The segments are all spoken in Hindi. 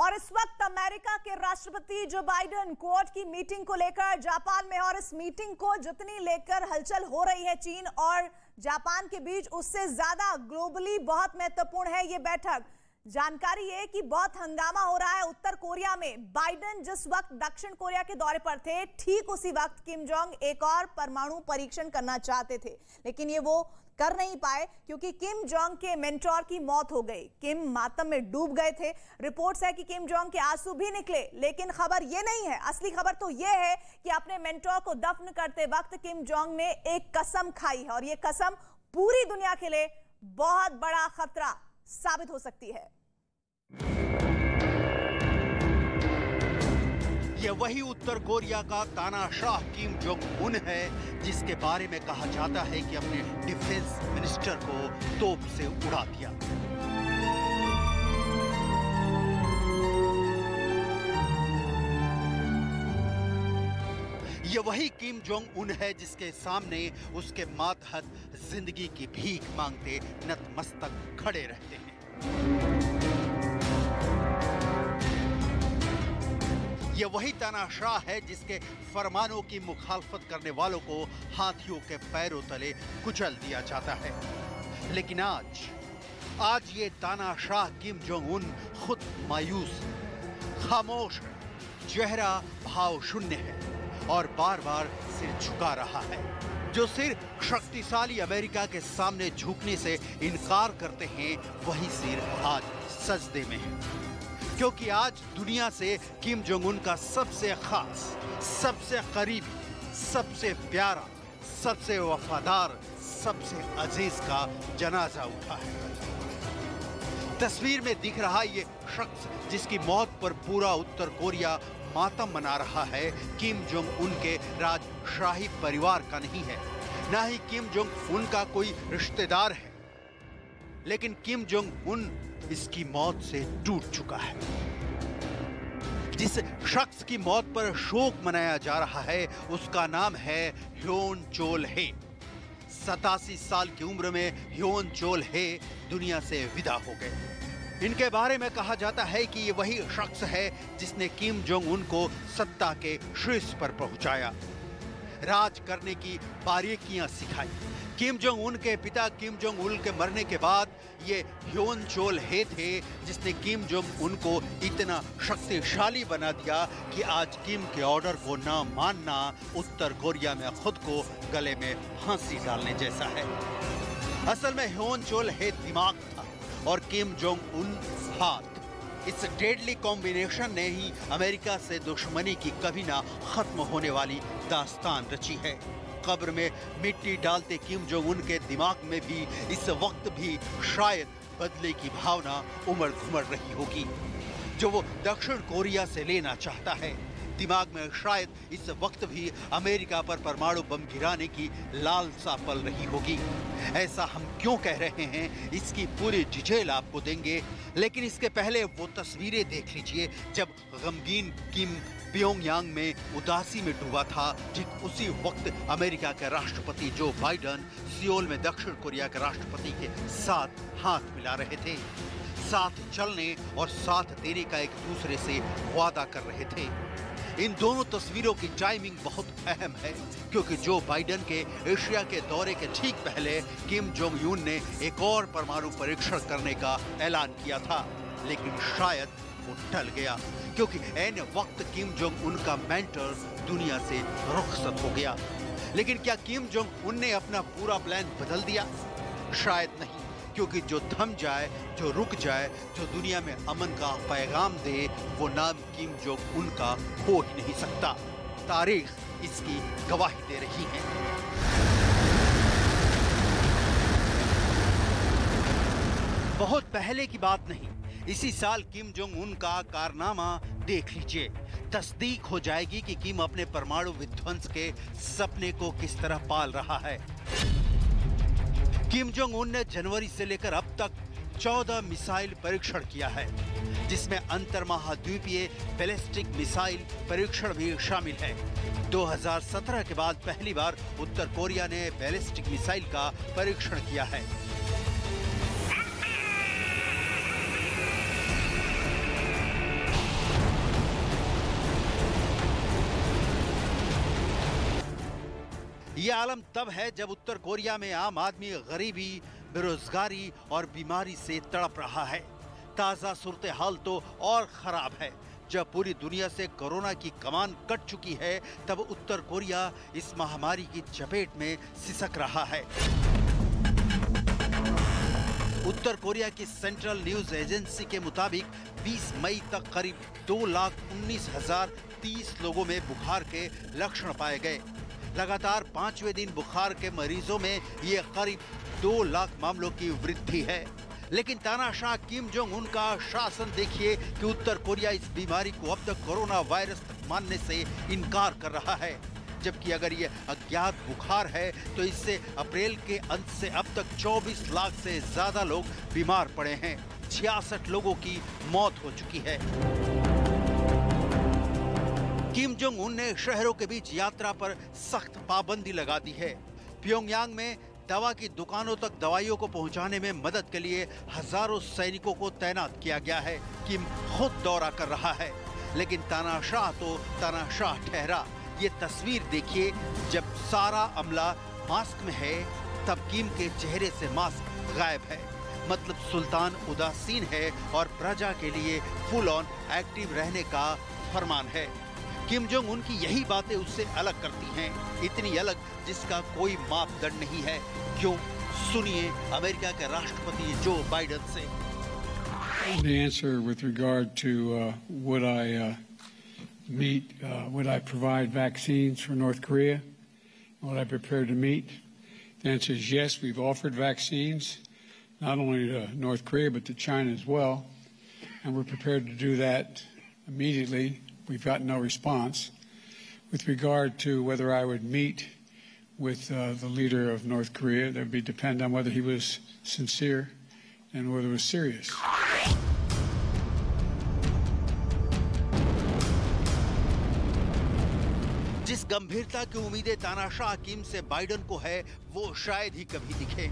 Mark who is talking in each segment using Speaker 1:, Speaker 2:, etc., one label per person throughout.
Speaker 1: और इस वक्त अमेरिका के राष्ट्रपति जो बाइडेन क्वाड की मीटिंग को लेकर जापान में, और इस मीटिंग को जितनी लेकर हलचल हो रही है चीन और जापान के बीच, उससे ज्यादा ग्लोबली बहुत महत्वपूर्ण है ये बैठक। जानकारी है कि बहुत हंगामा हो रहा है उत्तर कोरिया में। बाइडेन जिस वक्त दक्षिण कोरिया के दौरे पर थे, ठीक उसी वक्त किम जोंग एक और परमाणु परीक्षण करना चाहते थे, लेकिन ये वो कर नहीं पाए क्योंकि किम जोंग के मेंटोर की मौत हो गई। किम मातम में डूब गए थे। रिपोर्ट्स है कि किम जोंग के आंसू भी निकले, लेकिन खबर ये नहीं है। असली खबर तो ये है कि अपने मेंटोर को दफन करते वक्त किम जोंग ने एक कसम खाई है, और ये कसम पूरी दुनिया के लिए बहुत बड़ा खतरा साबित हो सकती है।
Speaker 2: ये वही उत्तर कोरिया का तानाशाह किम जोंग उन है जिसके बारे में कहा जाता है कि अपने डिफेंस मिनिस्टर को तोप से उड़ा दिया। ये वही किम जोंग उन है जिसके सामने उसके मातहत जिंदगी की भीख मांगते नतमस्तक खड़े रहते हैं। ये वही तानाशाह है जिसके फरमानों की मुखालफत करने वालों को हाथियों के पैरों तले कुचल दिया जाता है। लेकिन आज ये तानाशाह किम जोंग उन खुद मायूस, खामोश, चेहरा भाव शून्य है और बार बार सिर झुका रहा है। जो सिर शक्तिशाली अमेरिका के सामने झुकने से इनकार करते हैं, वही सिर आज सजदे में है, क्योंकि आज दुनिया से किम जोंग उन का सबसे खास, सबसे करीबी, सबसे प्यारा, सबसे वफादार, सबसे अजीज का जनाजा उठा है। तस्वीर में दिख रहा ये शख्स जिसकी मौत पर पूरा उत्तर कोरिया मातम मना रहा है, किम जोंग उन के राजशाही परिवार का नहीं है, ना ही किम जोंग उन का कोई रिश्तेदार है, लेकिन किम जोंग उन इसकी मौत से टूट चुका है। जिस शख्स की मौत पर शोक मनाया जा रहा है उसका नाम है ह्योन चोल हे। 87 साल की उम्र में ह्योन चोल हे दुनिया से विदा हो गए। इनके बारे में कहा जाता है कि ये वही शख्स है जिसने किम जोंग उन को सत्ता के शीर्ष पर पहुंचाया, राज करने की बारीकियां सिखाई। किम जोंग उन के पिता किम जोंग उन के मरने के बाद ये ह्योन चोल हे थे जिसने किम जोंग उन को इतना शक्तिशाली बना दिया कि आज किम के ऑर्डर को ना मानना उत्तर कोरिया में खुद को गले में फांसी डालने जैसा है। असल में ह्योन चोल हे दिमाग था और किम जोंग उन हाथ। इस डेडली कॉम्बिनेशन ने ही अमेरिका से दुश्मनी की कभी ना खत्म होने वाली दास्तान रची है। कब्र में मिट्टी डालते किम जोंग उन के दिमाग में भी इस वक्त भी शायद बदले की भावना उमड़ घुमड़ रही होगी, जो वो दक्षिण कोरिया से लेना चाहता है। दिमाग में शायद इस वक्त भी अमेरिका पर परमाणु बम गिराने की लालसा पल रही होगी। ऐसा हम क्यों कह रहे हैं, इसकी पूरी डिटेल आपको देंगे, लेकिन इसके पहले वो तस्वीरें देख लीजिए जब गमगीन किम प्योंगयांग में उदासी में डूबा था। ठीक उसी वक्त अमेरिका के राष्ट्रपति जो बाइडेन सियोल में दक्षिण कोरिया के राष्ट्रपति के साथ हाथ मिला रहे थे, साथ चलने और साथ देने का एक दूसरे से वादा कर रहे थे। इन दोनों तस्वीरों की टाइमिंग बहुत अहम है, क्योंकि जो बाइडेन के एशिया के दौरे के ठीक पहले किम जोंग उन ने एक और परमाणु परीक्षण करने का ऐलान किया था, लेकिन शायद वो टल गया क्योंकि ऐन वक्त किम जोंग उन का मेंटर दुनिया से रुखसत हो गया। लेकिन क्या किम जोंग उन ने अपना पूरा प्लान बदल दिया? शायद नहीं, क्योंकि जो थम जाए, जो रुक जाए, जो दुनिया में अमन का पैगाम दे, वो नाम किम जोंग उन का हो ही नहीं सकता। तारीख इसकी गवाही दे रही है। बहुत पहले की बात नहीं, इसी साल किम जोंग उन का कारनामा देख लीजिए। तस्दीक हो जाएगी कि किम अपने परमाणु विध्वंस के सपने को किस तरह पाल रहा है। किम जोंग उन ने जनवरी से लेकर अब तक 14 मिसाइल परीक्षण किया है, जिसमें अंतर्महाद्वीपीय बैलिस्टिक मिसाइल परीक्षण भी शामिल है। 2017 के बाद पहली बार उत्तर कोरिया ने बैलिस्टिक मिसाइल का परीक्षण किया है। ये आलम तब है जब उत्तर कोरिया में आम आदमी गरीबी, बेरोजगारी और बीमारी से तड़प रहा है। ताजा सूरत हाल तो और खराब है। जब पूरी दुनिया से कोरोना की कमान कट चुकी है, तब उत्तर कोरिया इस महामारी की चपेट में सिसक रहा है। उत्तर कोरिया की सेंट्रल न्यूज एजेंसी के मुताबिक 20 मई तक करीब 2,19,030 लोगों में बुखार के लक्षण पाए गए। लगातार 5वें दिन बुखार के मरीजों में ये करीब 2 लाख मामलों की वृद्धि है। लेकिन तानाशाह किम जोंग उन का शासन देखिए कि उत्तर कोरिया इस बीमारी को अब तक कोरोना वायरस मानने से इनकार कर रहा है। जबकि अगर ये अज्ञात बुखार है तो इससे अप्रैल के अंत से अब तक 24 लाख से ज्यादा लोग बीमार पड़े हैं। 66 लोगों की मौत हो चुकी है। किम जोंग उन ने शहरों के बीच यात्रा पर सख्त पाबंदी लगा दी है। प्योंगयांग में दवा की दुकानों तक दवाइयों को पहुंचाने में मदद के लिए हजारों सैनिकों को तैनात किया गया है। किम खुद दौरा कर रहा है, लेकिन तानाशाह तो तानाशाह ठहरा। ये तस्वीर देखिए, जब सारा अमला मास्क में है तब किम के चेहरे से मास्क गायब है। मतलब सुल्तान उदासीन है और प्रजा के लिए फुल ऑन एक्टिव रहने का फरमान है। किम जोंग उनकी यही बातें उससे अलग करती हैं, इतनी अलग जिसका कोई मापदंड नहीं है। क्यों? सुनिए अमेरिका के राष्ट्रपति जो बाइडेन से।
Speaker 3: The answer with regard to would I provide vaccines for North Korea? Would I prepare to meet? The answer is yes. We've offered vaccines not only to North Korea but to China as well, and we're prepared to do that immediately. We've gotten no response. With regard to whether I would meet with the leader of North Korea, that would depend on whether he was sincere and whether it was serious.
Speaker 2: जिस गंभीरता की उम्मीदें तानाशाह किम से बाइडेन को है, वो शायद ही कभी दिखे,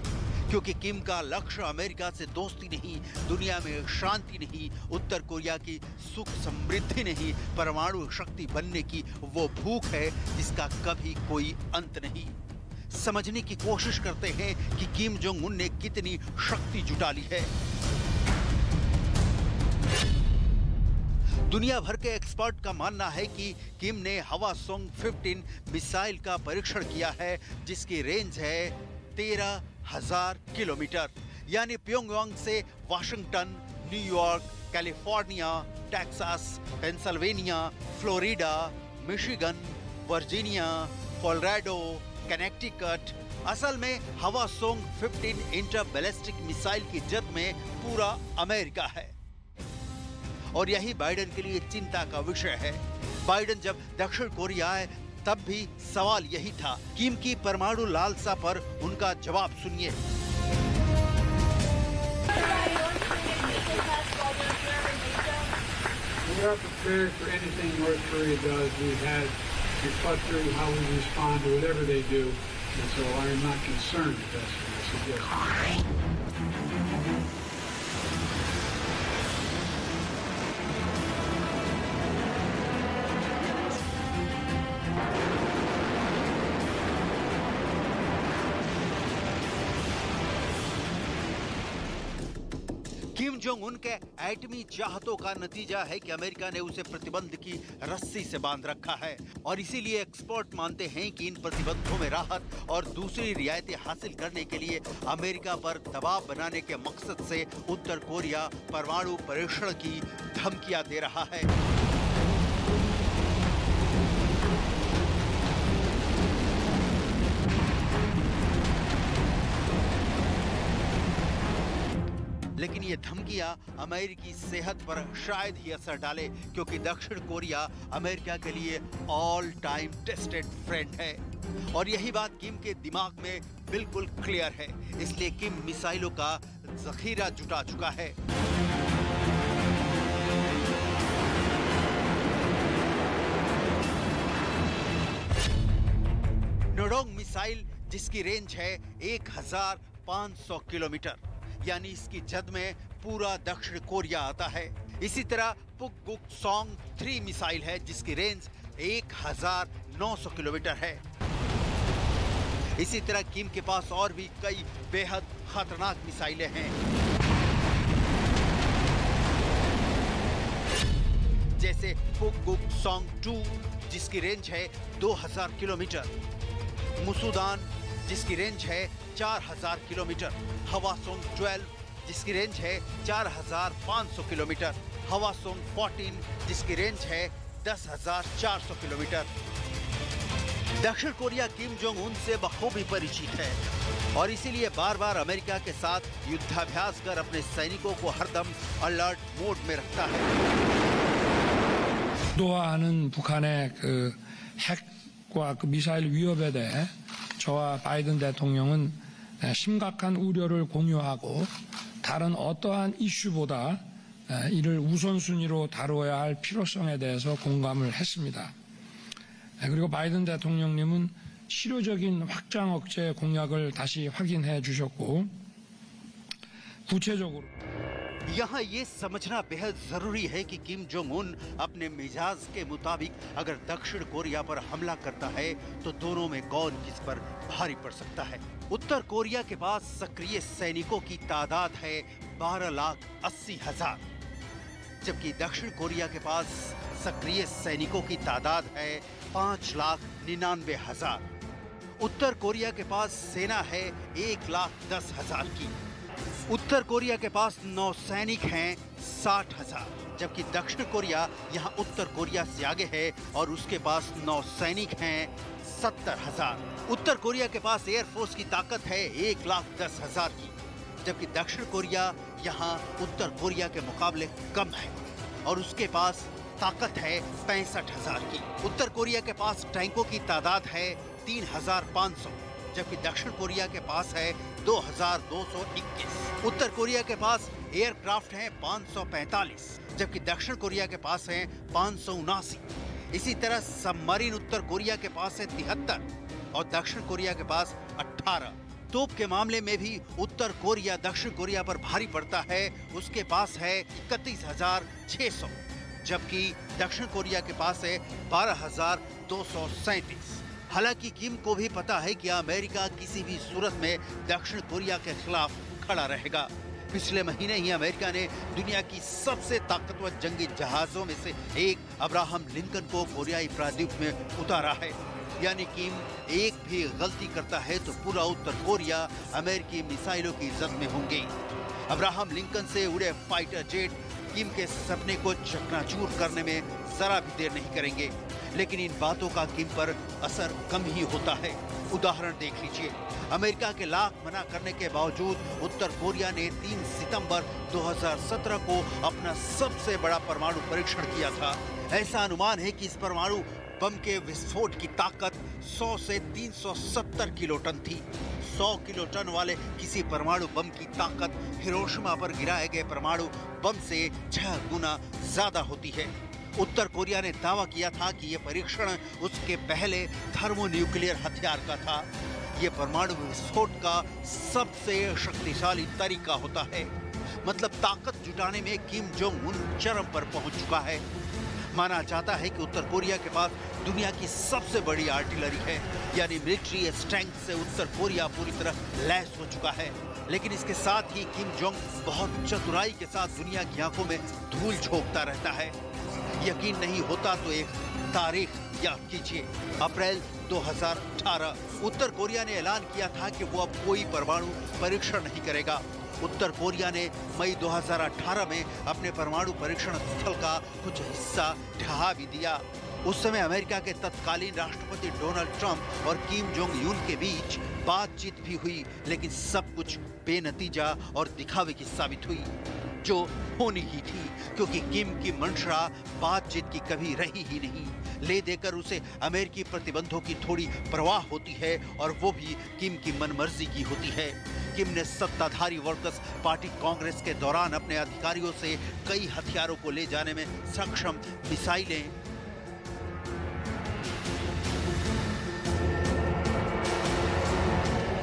Speaker 2: क्योंकि किम का लक्ष्य अमेरिका से दोस्ती नहीं, दुनिया में शांति नहीं, उत्तर कोरिया की सुख समृद्धि नहीं, परमाणु शक्ति बनने की वो भूख है जिसका कभी कोई अंत नहीं। समझने की कोशिश करते हैं कि किम जोंग उन ने कितनी शक्ति जुटा ली है। दुनिया भर के एक्सपर्ट का मानना है कि किम ने हवासोंग 15 मिसाइल का परीक्षण किया है, जिसकी रेंज है 13,000 किलोमीटर। यानी प्योंगयांग से Washington, New York, California, Texas, Pennsylvania, Florida, Michigan, Virginia, Colorado, Connecticut. असल में हवासोंग 15 इंटर बैलिस्टिक मिसाइल की जद में पूरा अमेरिका है। और यही बाइडेन के लिए चिंता का विषय है। बाइडेन जब दक्षिण कोरिया आए तब भी सवाल यही था। किम की परमाणु लालसा पर उनका जवाब सुनिए।
Speaker 3: We are prepared for anything North Korea does. We've thought through how we respond to whatever they do, and so I am not concerned if that's what I suggest.
Speaker 2: Kim Jong Un के एटमी चाहतों का नतीजा है कि अमेरिका ने उसे प्रतिबंध की रस्सी से बांध रखा है। और इसीलिए एक्सपर्ट मानते हैं कि इन प्रतिबंधों में राहत और दूसरी रियायतें हासिल करने के लिए अमेरिका पर दबाव बनाने के मकसद से उत्तर कोरिया परमाणु परीक्षण की धमकियां दे रहा है। लेकिन ये धमकियां अमेरिकी सेहत पर शायद ही असर डाले, क्योंकि दक्षिण कोरिया अमेरिका के लिए ऑल टाइम टेस्टेड फ्रेंड है। और यही बात किम के दिमाग में बिल्कुल क्लियर है। इसलिए किम मिसाइलों का जखीरा जुटा चुका है। नोडोंग मिसाइल, जिसकी रेंज है 1500 किलोमीटर, यानी इसकी जद में पूरा दक्षिण कोरिया आता है। इसी तरह पुकगुक-सॉन्ग 3 मिसाइल है, जिसकी रेंज 1900 किलोमीटर है। इसी तरह किम के पास और भी कई बेहद खतरनाक मिसाइलें हैं, जैसे पुकगुक सॉन्ग 2 जिसकी रेंज है 2000 किलोमीटर, मुसूदान जिसकी रेंज है 4000 किलोमीटर, हवासोंग 12 जिसकी रेंज है 4500 किलोमीटर, हवासोंग 14 जिसकी रेंज है 10,400 किलोमीटर। दक्षिण कोरिया किम जोंग उन से बखूबी परिचित है और इसीलिए बार बार अमेरिका के साथ युद्धाभ्यास कर अपने सैनिकों को हरदम अलर्ट मोड में रखता है।
Speaker 4: 도하하는 북한의 그 핵과 그 미사일 위협에 대해 저와 바이든 대통령은 심각한 우려를 공유하고 다른 어떠한 이슈보다 이를 우선순위로 다루어야 할 필요성에 대해서 공감을 했습니다. 그리고 바이든 대통령님은 실효적인 확장 억제 공약을 다시 확인해 주셨고 구체적으로
Speaker 2: यहाँ ये समझना बेहद जरूरी है कि किम जोंग उन अपने मिजाज के मुताबिक अगर दक्षिण कोरिया पर हमला करता है तो दोनों में कौन किस पर भारी पड़ सकता है। उत्तर कोरिया के पास सक्रिय सैनिकों की तादाद है 12,80,000, जबकि दक्षिण कोरिया के पास सक्रिय सैनिकों की तादाद है 5,99,000। उत्तर कोरिया के पास सेना है 1,10,000 की। उत्तर कोरिया के पास नौसैनिक हैं 60,000, जबकि दक्षिण कोरिया यहां उत्तर कोरिया से आगे है और उसके पास नौसैनिक हैं 70,000। उत्तर कोरिया के पास एयरफोर्स की ताकत है 1,10,000 की, जबकि दक्षिण कोरिया यहां उत्तर कोरिया के मुकाबले कम है और उसके पास ताकत है 65,000 की। उत्तर कोरिया के पास टैंकों की तादाद है 3,500, जबकि दक्षिण कोरिया के पास है 2,221। उत्तर कोरिया के पास एयरक्राफ्ट हैं 545, जबकि दक्षिण कोरिया के पास हैं 579। इसी तरह सबमरीन उत्तर कोरिया के पास है 73 और दक्षिण कोरिया के पास 18। तोप के मामले में भी उत्तर कोरिया दक्षिण कोरिया पर भारी पड़ता है, उसके पास है 31,600, जबकि दक्षिण कोरिया के पास है 12,237। हालांकि किम को भी पता है कि अमेरिका किसी भी सूरत में दक्षिण कोरिया के खिलाफ खड़ा रहेगा। पिछले महीने ही अमेरिका ने दुनिया की सबसे ताकतवर जंगी जहाजों में से एक अब्राहम लिंकन को कोरियाई प्रायद्वीप में उतारा है। यानी किम एक भी गलती करता है तो पूरा उत्तर कोरिया अमेरिकी मिसाइलों की जद में होंगे। अब्राहम लिंकन से उड़े फाइटर जेट किम के सपने को चकनाचूर करने में जरा भी देर नहीं करेंगे, लेकिन इन बातों का किम पर असर कम ही होता है। उदाहरण देख लीजिए, अमेरिका के लाख मना करने के बावजूद उत्तर कोरिया ने 3 सितंबर 2017 को अपना सबसे बड़ा परमाणु परीक्षण किया था। ऐसा अनुमान है कि इस परमाणु बम के विस्फोट की ताकत 100 से 370 किलोटन थी। 100 किलोटन वाले किसी परमाणु बम की ताकत हिरोशिमा पर गिराए गए परमाणु बम से 6 गुना ज्यादा होती है। उत्तर कोरिया ने दावा किया था कि यह परीक्षण उसके पहले थर्मोन्यूक्लियर हथियार का था। यह परमाणु विस्फोट का सबसे शक्तिशाली तरीका होता है। मतलब ताकत जुटाने में किम जोंग उन चरम पर पहुंच चुका है। माना जाता है कि उत्तर कोरिया के पास दुनिया की सबसे बड़ी आर्टिलरी है, यानी मिलिट्री स्ट्रेंथ से उत्तर कोरिया पूरी तरह लैस हो चुका है। लेकिन इसके साथ ही किम जोंग बहुत चतुराई के साथ दुनिया की आंखों में धूल झोंकता रहता है। यकीन नहीं होता तो एक तारीख याद कीजिए, अप्रैल 2018 उत्तर कोरिया ने ऐलान किया था कि वो अब कोई परमाणु परीक्षण नहीं करेगा। उत्तर कोरिया ने मई 2018 में अपने परमाणु परीक्षण स्थल का कुछ हिस्सा ढहा भी दिया। उस समय अमेरिका के तत्कालीन राष्ट्रपति डोनाल्ड ट्रंप और किम जोंग यून के बीच बातचीत भी हुई, लेकिन सब कुछ बेनतीजा और दिखावे की साबित हुई, जो होनी ही थी, क्योंकि किम की मंशा बातचीत की कभी रही ही नहीं। ले देकर उसे अमेरिकी प्रतिबंधों की थोड़ी परवाह होती है और वो भी किम की मनमर्जी की होती है। किम ने सत्ताधारी वर्कर्स पार्टी कांग्रेस के दौरान अपने अधिकारियों से कई हथियारों को ले जाने में सक्षम मिसाइलें,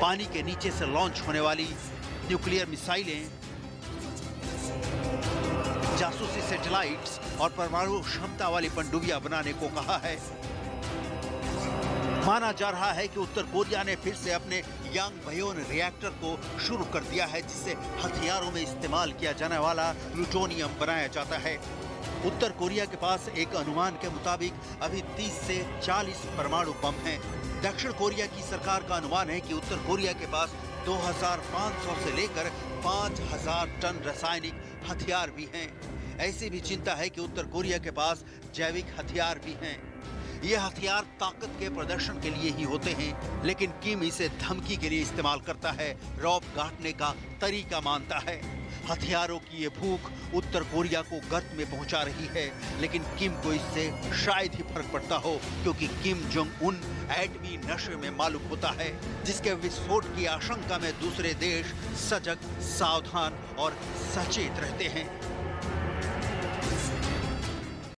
Speaker 2: पानी के नीचे से लॉन्च होने वाली न्यूक्लियर मिसाइलें, जासूसी सैटेलाइट्स और परमाणु क्षमता वाली पनडुब्बियां बनाने को कहा है। माना जा रहा है कि उत्तर कोरिया ने फिर से अपने यांगबयोन रिएक्टर को शुरू कर दिया है, जिससे हथियारों में इस्तेमाल किया जाने वाला प्लूटोनियम बनाया जाता है। उत्तर कोरिया के पास एक अनुमान के मुताबिक अभी 30 से 40 परमाणु बम हैं। दक्षिण कोरिया की सरकार का अनुमान है कि उत्तर कोरिया के पास 2500 से लेकर 5000 टन रासायनिक हथियार भी हैं। ऐसी भी चिंता है कि उत्तर कोरिया के पास जैविक हथियार भी हैं। ये हथियार ताकत के प्रदर्शन के लिए ही होते हैं, लेकिन किम इसे धमकी के लिए इस्तेमाल करता है, रौब गांठने का तरीका मानता है। हथियारों की ये भूख उत्तर कोरिया को गर्त में पहुंचा रही है, लेकिन किम को इससे शायद ही फर्क पड़ता हो, क्योंकि किम जोंग उन एटमी नशे में मालूम होता है, जिसके विस्फोट की आशंका में दूसरे देश सजग, सावधान और सचेत रहते हैं।